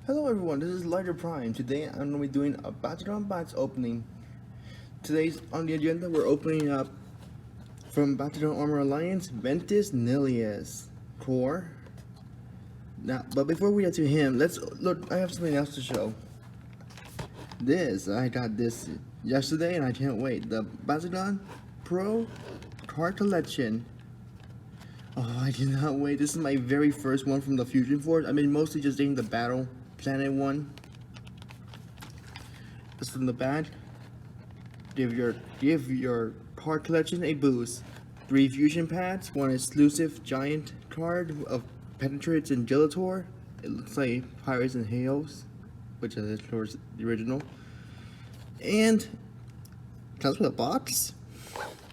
Hello everyone, this is Lighter Prime. Today I'm going to be doing a Bakugan Box Opening. Today's on the agenda, we're opening up from Bakugan Armor Alliance, Ventus Nillious Core. Now, but before we get to him, let's look, I have something else to show. I got this yesterday and I can't wait. The Bakugan Pro Card Collection. Oh, I cannot wait. This is my very first one from the Fusion Force. I've been mostly just doing the Battle Planet one. Just from the back, give your card collection a boost. 3 fusion pads, 1 exclusive giant card of Penetrates and Gelator. It looks like Pirates and Halos, which is of course the original. And comes with a box.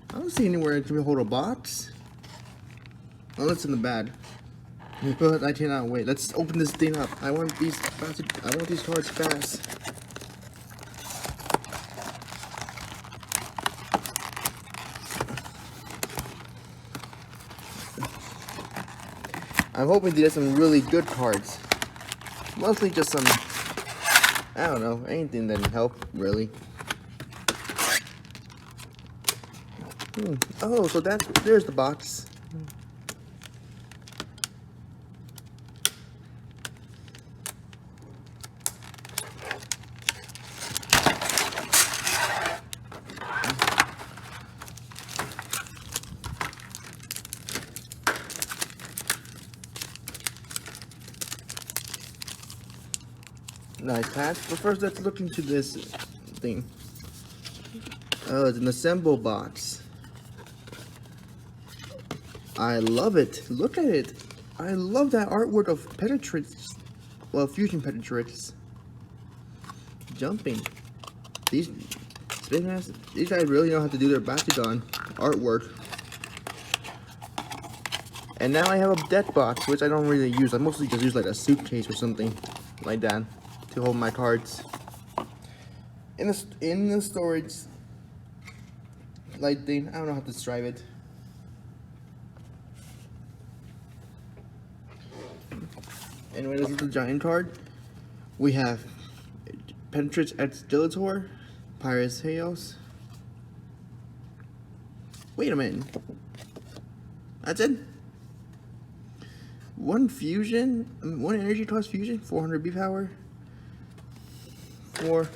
I don't see anywhere it can hold a box. Oh, it's in the bag. But I cannot wait. Let's open this thing up. I want these cards fast. I'm hoping to get some really good cards. Mostly just some, I don't know, anything that can help, really. Oh, so there's the box. Nice patch. But first, let's look into this thing. Oh, it's an assemble box. I love it. Look at it. I love that artwork of Penetrates. Well, Fusion Penetrates. Jumping. These guys really know how to do their Bakugan artwork. And now I have a deck box, which I don't really use. I mostly just use like a suitcase or something like that to hold my cards. In the storage light thing, I don't know how to describe it. Anyway, this is the giant card. We have Penetrates X Gelator, Pirates Halos. Wait a minute. That's it? 1 fusion, 1 energy cost fusion, 400 B power. 4.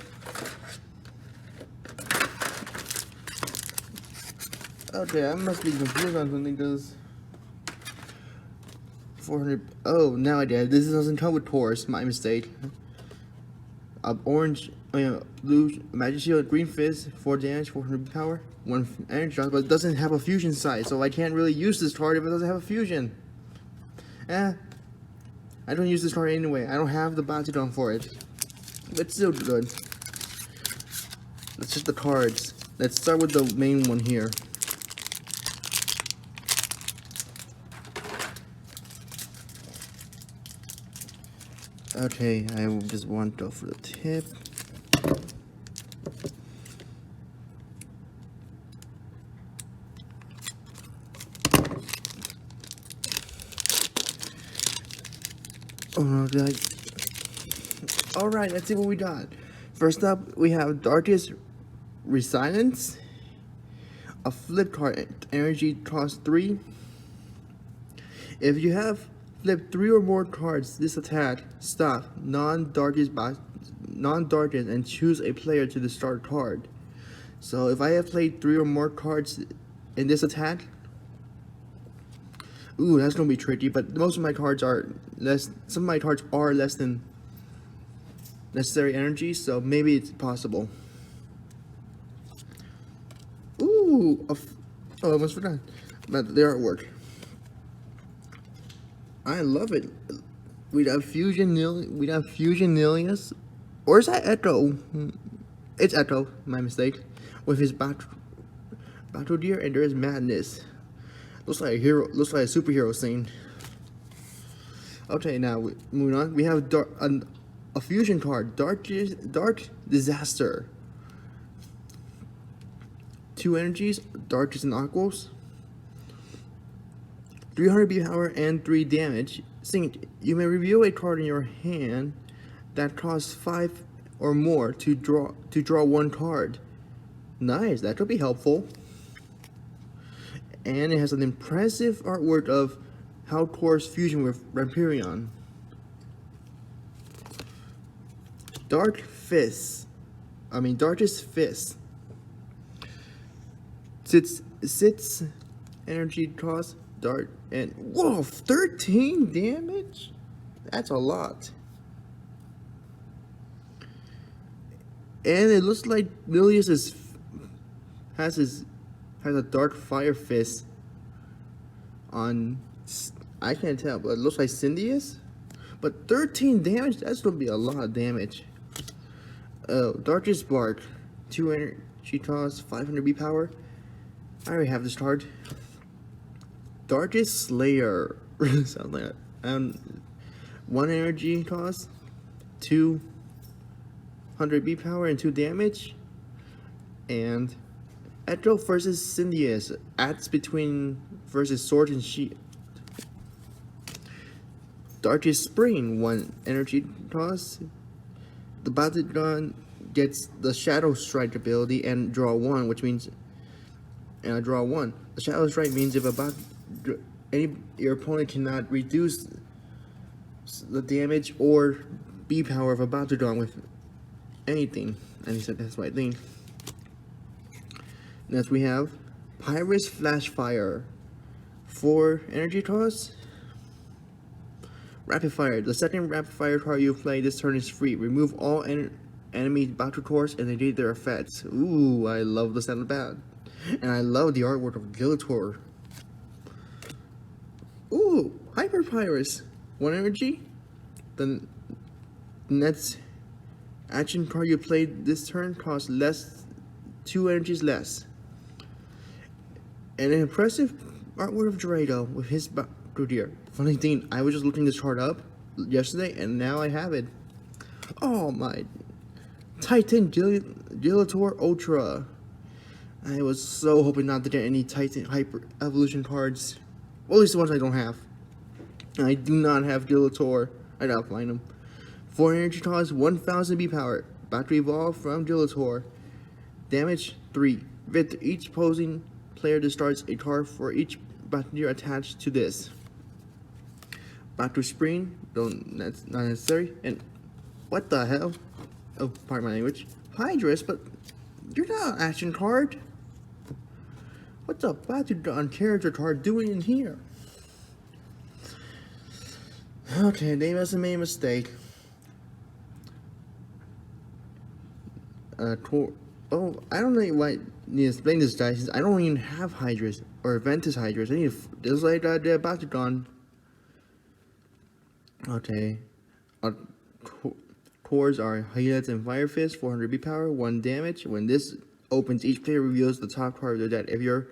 Okay, I must be confused on something because 400. Oh, now I did. This doesn't come with cores. My mistake. Orange, blue magic shield, green fizz, 4 damage, 400 power, 1 energy drop, but it doesn't have a fusion size, so I can't really use this card if it doesn't have a fusion. I don't use this card anyway. I don't have the Bakugan for it. But still good. Let's check the cards. Let's start with the main one here. Okay, I just want to go for the tip. Oh god. Alright, let's see what we got. First up, we have Darkest Resilience. A flip card, energy cost 3. If you have flipped 3 or more cards this attack, stop non-darkest and choose a player to discard card. So if I have played 3 or more cards in this attack, ooh, that's gonna be tricky, but most of my cards are less, some of my cards are less than necessary energy, so maybe it's possible. Ooh, oh, I almost forgot about the artwork. I love it. We have Fusion Nillious, or is that Echo? It's Echo, my mistake. With his battle gear, and there is Madness. Looks like a superhero scene. Okay, now moving on. We have a fusion card, Dark Disaster. 2 energies, Darkest and Aquos. 300 B power and 3 damage. Synced. You may reveal a card in your hand that costs 5 or more to draw 1 card. Nice, that could be helpful. And it has an impressive artwork of Halcor's fusion with Vampirion. Darkest Fist. Sits energy cost, dart, and whoa, 13 damage? That's a lot. And it looks like Nillious has a dark fire fist on, I can't tell, but it looks like Cindius. But 13 damage, that's gonna be a lot of damage. Darkest Bark, 2 energy cost, 500 B power. I already have this card. Darkest Slayer. Sounds like 1 energy cost, 200 B power and 2 damage. And Echo versus Cindius. Adds between versus Sword and Shield. Darkest Spring, 1 energy cost. The Bakugan gets the Shadow Strike ability and draw 1, which means draw 1. The Shadow Strike means if your opponent cannot reduce the damage or B power of a Bakugan with anything. And he said that's my thing. Next we have Pyrus Flash Fire. 4 energy costs. Rapid Fire. The second Rapid Fire card you play this turn is free. Remove all enemy battle cores and negate their effects. Ooh, I love the sound of that. And I love the artwork of Gilitor. Ooh, Hyper Pyrus. 1 energy. The next action card you play this turn costs 2 energies less. And an impressive artwork of Dorado with his Bakugan. Funny thing, I was just looking this card up yesterday and now I have it. Oh my. Titan Gilitor Ultra. I was so hoping not to get any Titan Hyper Evolution cards. Well, at least the ones I don't have. I do not have Gilitor. I gotta find them. 4 energy cost, 1000 B power. Battery Evolve from Gilitor. Damage 3. With each opposing player discards a card for each battery attached to this. Battery Spring, that's not necessary. And what the hell? Oh, pardon my language. Hydrus, but you're not an action card. What's a Bakugan character card doing in here? Okay, they must have made a mistake. Oh, I don't know why I need to explain this, guys. Since I don't even have Hydrus or Ventus Hydrus. I need to, just like the Bakugan. Okay. Cores are Hylids and Fire Fist, 400 B power, 1 damage. When this opens, each player reveals the top card of their deck. If your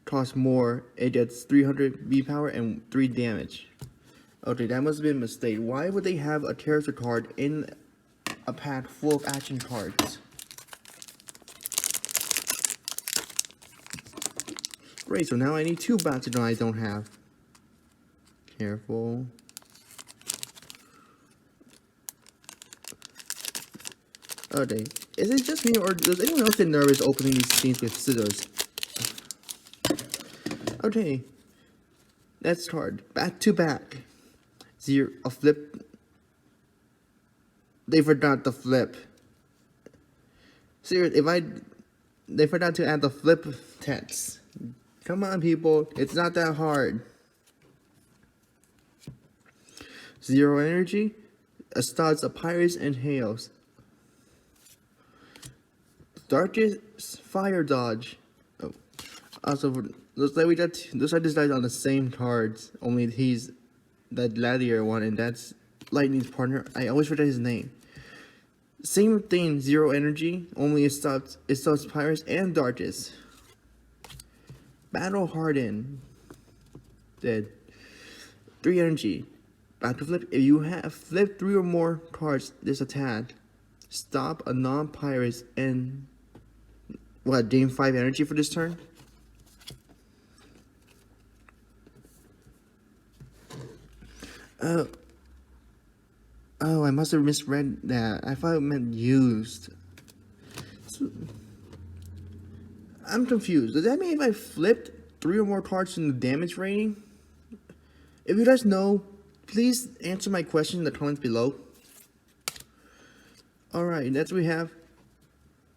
costs more, it gets 300 B power and 3 damage. Okay, that must have been a mistake. Why would they have a character card in a pack full of action cards? Great, so now I need 2 Bakugan I don't have. Careful. Okay, is it just me or does anyone else get nervous opening these scenes with scissors? Okay, next card, back to back. A flip. They forgot the flip. Seriously, they forgot to add the flip text. Come on, people, it's not that hard. 0 energy, a starts a Pyrus and Hails. Darkest Fire Dodge. Oh, also looks like this guy's on the same cards. Only he's the Gladiator one, and that's Lightning's partner. I always forget his name. Same thing, 0 energy. Only it stops Pyrus and Darkest. Battle Harden. Dead. 3 energy. Back to flip. If you have flipped 3 or more cards this attack, stop a non-Pyrus and gain 5 energy for this turn? Oh, I must have misread that. I thought it meant used. So, I'm confused. Does that mean if I flipped 3 or more cards in the damage rating? If you guys know, please answer my question in the comments below. Alright, next we have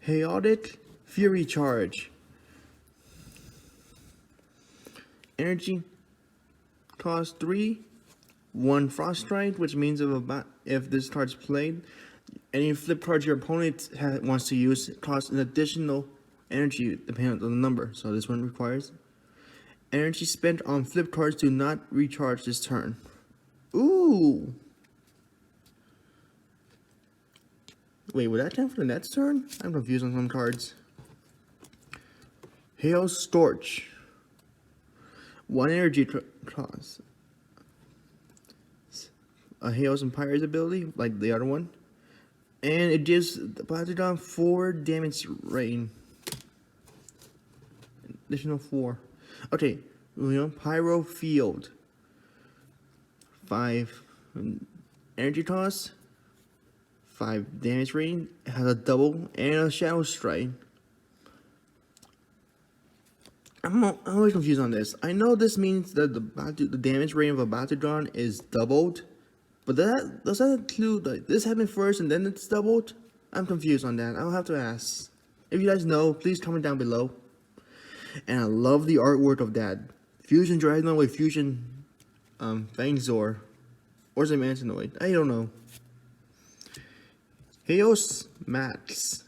Chaotic Fury Charge. Energy cost 3, 1 Frost Strike, which means if this card's played, any flip cards your opponent wants to use cost an additional energy depending on the number. So this one requires energy spent on flip cards do not recharge this turn. Ooh. Wait, would that count for the next turn? I'm confused on some cards. Hail Storch. 1 energy cost. A Hail's Empire's ability, like the other one. And it gives the Bakugan 4 damage rating. Additional 4. Okay, Pyro Field. 5 energy cost. 5 damage rating. It has a double and a Shadow Strike. I'm always confused on this. I know this means that the damage rating of a Bakugan is doubled. But does that include like this happened first and then it's doubled? I'm confused on that. I'll have to ask. If you guys know, please comment down below. And I love the artwork of that. Fusion Dragon with Fusion Fangzor. Or is it Mantinoid? I don't know. Chaos Max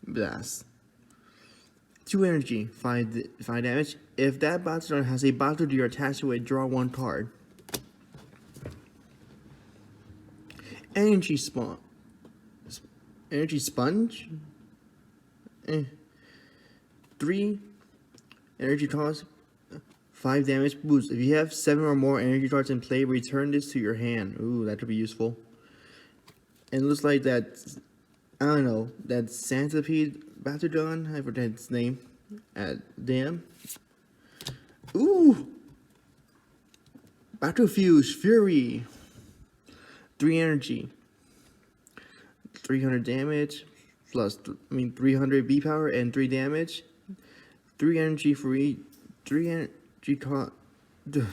Blast. 2 energy, 5 damage. If that Bakugan has a Bakugan attached to it, draw 1 card. Energy Sponge. 3 energy cost, 5 damage boost. If you have 7 or more energy cards in play, return this to your hand. Ooh, that could be useful. And it looks like that, I don't know, that Centipede Bakugan, I forget its name. Damn. Ooh! Battlefuse Fury. 3 energy. 300 damage. Plus, 300 B power and 3 damage. 3 energy for each. 3 energy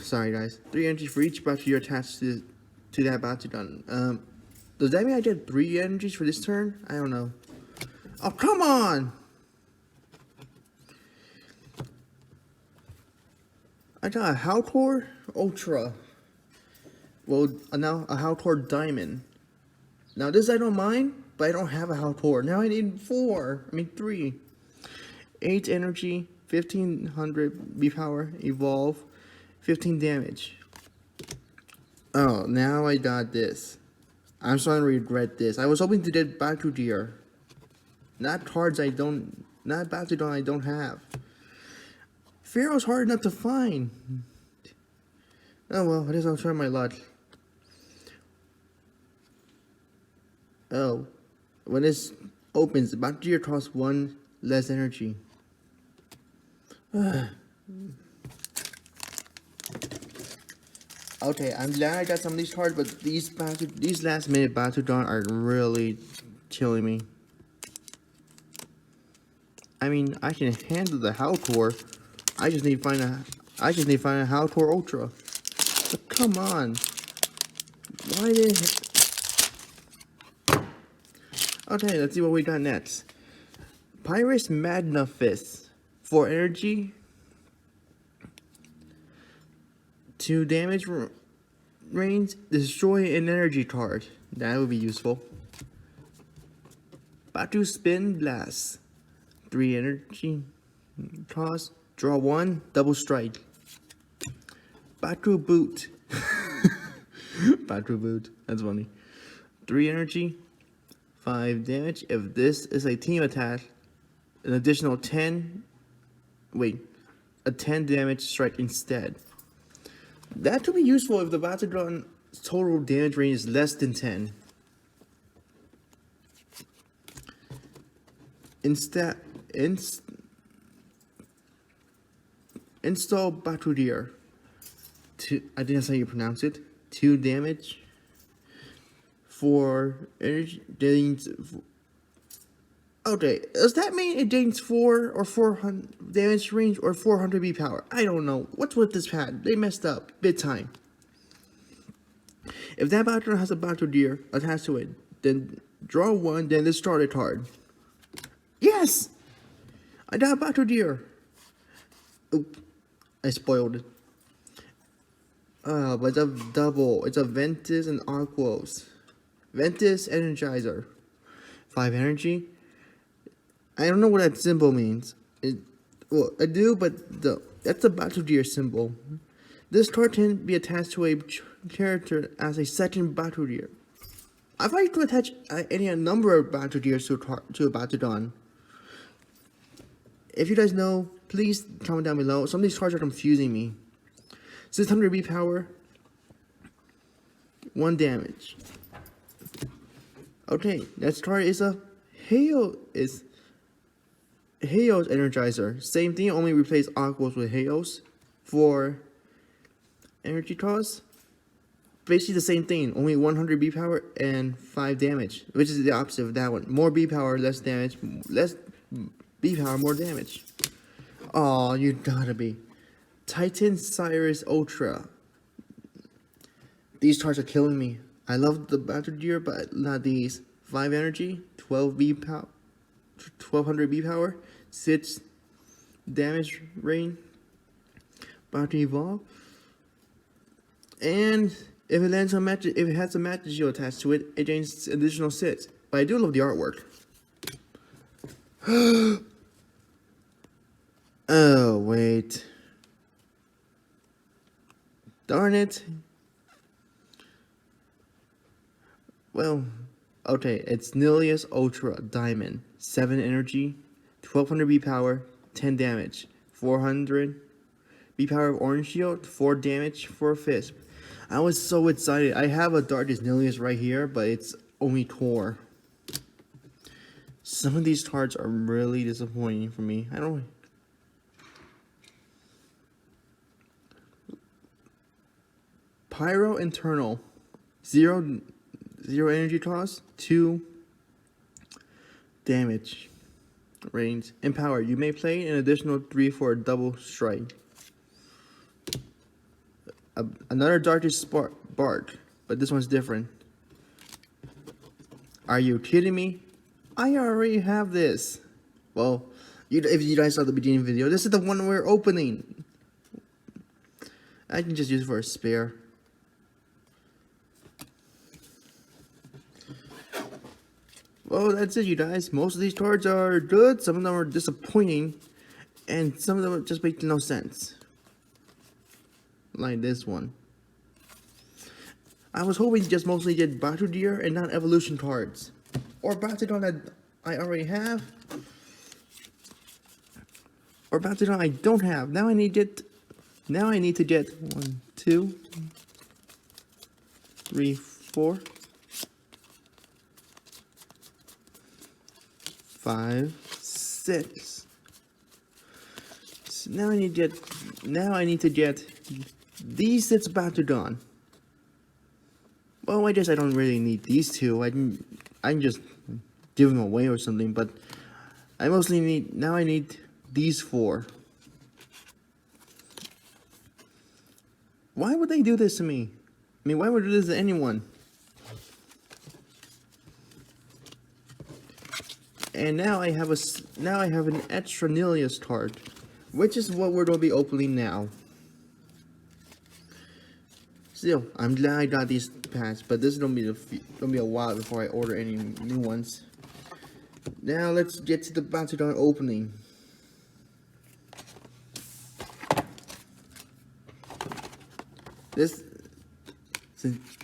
sorry guys. 3 energy for each Bakugan you're attached to that Bakugan. Does that mean I get 3 energies for this turn? I don't know. Oh, come on! I got a Halcor Ultra. Well, now a Halcor Diamond. Now this I don't mind, but I don't have a Halcor. Now I need 3. 8 energy, 1500 B power, evolve, 15 damage. Oh, now I got this. I'm starting to regret this. I was hoping to get Bakugan. Not cards I don't, not Bakugan I don't have. Pharaoh's hard enough to find. Oh well, I guess I'll try my luck. Oh, when this opens, the Bakugan costs 1 less energy. Okay, I'm glad I got some of these cards, but these last minute Bakugan are really killing me. I mean, I can handle the Halcor. I just need to find a Halcor Ultra. But come on. Why did Okay, let's see what we got next. Pyrus Magna Fist. 4 energy. 2 damage range. Destroy an energy card. That would be useful. Batu Spin Blast. 3 energy cost. Draw 1. Double strike. Batu Boot. Batu Boot. That's funny. 3 energy. 5 damage. If this is a team attack, an additional 10. Wait. A 10 damage strike instead. That could be useful if the Bakugan total damage range is less than 10. Install Bakugan. I think that's how you pronounce it. 2 damage. 4 energy gains. Okay, does that mean it gains 4 or 400 damage range or 400 B power? I don't know. What's with this pad? They messed up big time. If that battle has a battle gear attached to it, then draw 1, then discard a card. Yes! I got a battle gear. Oop, I spoiled it. But it's a double. It's a Ventus and Aquos. Ventus Energizer. 5 energy. I don't know what that symbol means. Well, I do, but that's a battle gear symbol. This card can be attached to a character as a second battle gear. I'd like to attach any number of battle gears to a Bakugan. If you guys know, please comment down below. Some of these cards are confusing me. 600 B power, 1 damage. Okay, next card is a Hail's Energizer. Same thing, only replace Aquos with Hail's for energy cost. Basically the same thing, only 100 B power and 5 damage, which is the opposite of that one. More B power, less damage, less B power, more damage. Oh, you gotta be. Titan Cyrus Ultra. These cards are killing me. I love the battle gear, but not these. 5 energy, 12 B power, 1200 B power, 6 damage range, battle evolve, and if it lands on matches, if it has a magic shield attached to it, it gains additional 6. But I do love the artwork. Oh wait. Darn it. Well, okay, it's Nillious Ultra Diamond. 7 energy, 1200 B power, 10 damage, 400 B power of Orange Shield, 4 damage for a fist. I was so excited. I have a Darkest Nillious right here, but it's only Tor. Some of these cards are really disappointing for me. I don't. Pyro Internal, 0 energy cost, 2 damage range, and power. You may play an additional 3 for a double strike. Another Darkest Bark, but this one's different. Are you kidding me? I already have this. Well, if you guys saw the beginning video, this is the one we're opening. I can just use it for a spare. Well, that's it, you guys. Most of these cards are good, some of them are disappointing, and some of them just make no sense. Like this one. I was hoping to just mostly get Battle Gear and not evolution cards. Or Bakugan that I already have. Or Bakugan I don't have. Now I need to get 1, 2, 3, 4, 5, 6. So now I need to get these 6 Bakugan. Well, I guess I don't really need these 2. I can just give them away or something, but I mostly need, now I need these 4. Why would they do this to me? I mean, why would they do this to anyone? And now I have an extra Nillious card, which is what we're going to be opening now. Still, I'm glad I got these packs, but this is gonna be a while before I order any new ones. Now let's get to the Bakugan opening.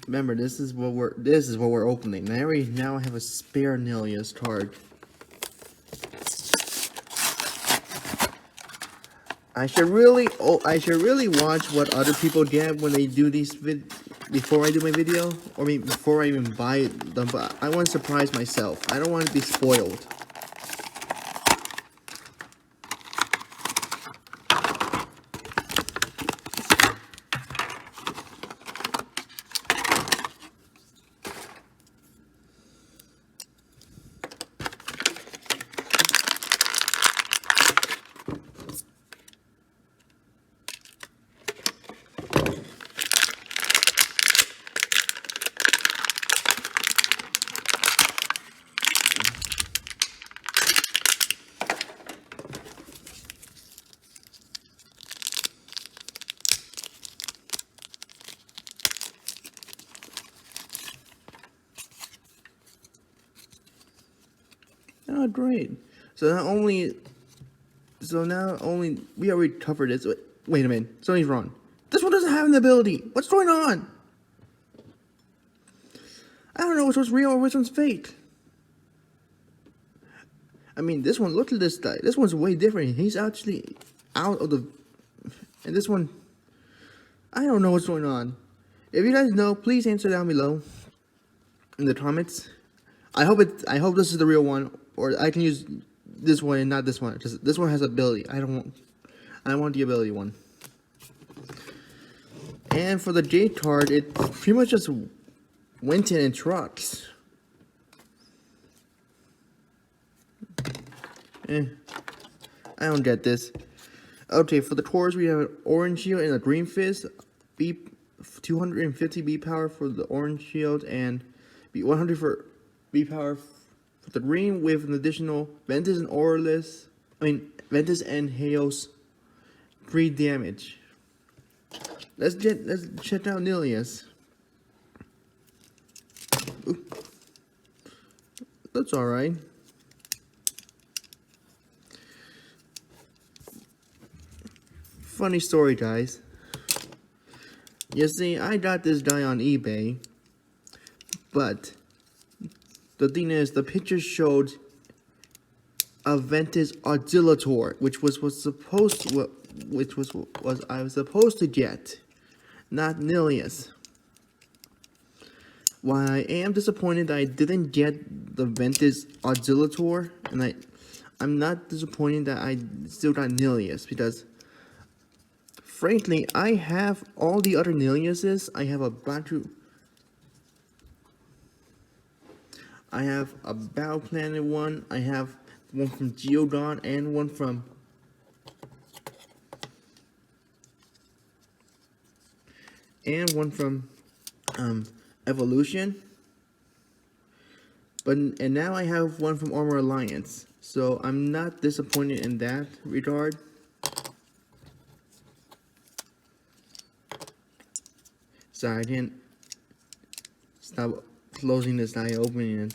Remember, this is what we're opening. Now I have a spare Nillious card. I should really watch what other people get when they do these before I do my video, or maybe before I even buy them. But I want to surprise myself. I don't want to be spoiled. Oh, great. So now only we already covered this. Wait a minute, something's wrong. This one doesn't have an ability. What's going on? I don't know which one's real or which one's fake. I mean, this one, look at this guy. This one's way different. He's actually out of the... And this one, I don't know what's going on. If you guys know, please answer down below in the comments. I hope this is the real one, or I can use this one and not this one, because this one has ability. I want the ability one. And for the Jade card, it pretty much just went in trucks. I don't get this. Okay, for the cores, we have an orange shield and a green fist. 250 B power for the orange shield and 100 for B power for the green, with an additional Ventus and Ventus and Hail's 3 damage. Let's check out Nillious. Ooh. That's alright. Funny story, guys. You see, I got this guy on eBay, but the thing is, the picture showed a Ventus Oscillator, which I was supposed to get, not Nillious. While I am disappointed that I didn't get the Ventus Oscillator, and I'm not disappointed that I still got Nillious, because frankly, I have all the other Nilliouses. I have a Battle Planet one. I have one from Geogon and one from Evolution. And now I have one from Armor Alliance. So I'm not disappointed in that regard. Sorry, I can't stop closing this eye, opening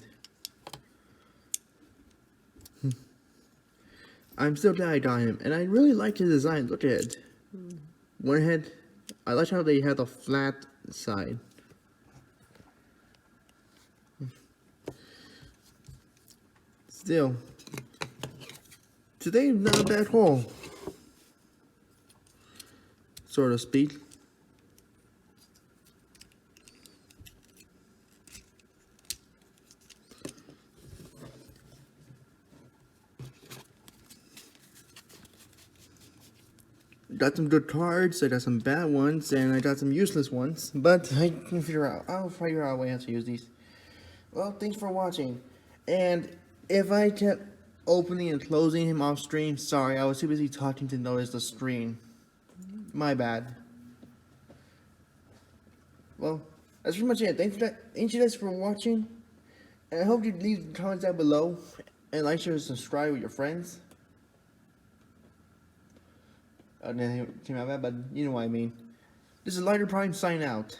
it. I'm still glad I got him, and I really like his design. Look at it. One head. I like how they have the flat side. Still, today not a bad haul, so to speak. Got some good cards, I got some bad ones, and I got some useless ones, but I can I'll figure out a way how to use these. Well, thanks for watching, and if I kept opening and closing him off stream, sorry, I was too busy talking to notice the screen. My bad. Well, that's pretty much it. Thank you guys for watching, and I hope you leave comments down below, and like, share, and subscribe with your friends. Came out bad, but you know what I mean. This is Lighter Prime signing out.